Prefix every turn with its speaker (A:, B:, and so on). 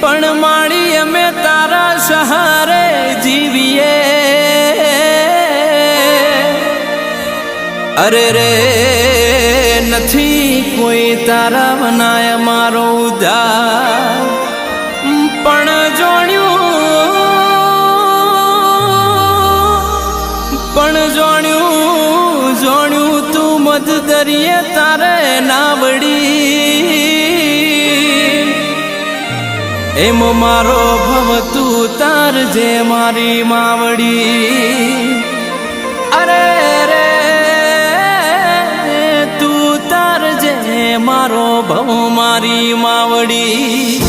A: પણ માડી અમે તારા સહારે જીવીએ અરે રે નથી કોઈ તારા બનાય મારો ઉદ્ધાર પણ જોણ્યું તું મધ દરિયે તારે નાવડી એમ મારો ભવ તું તાર જે મારી માવડી અરે રે તું તાર જે મારો ભવ મારી માવડી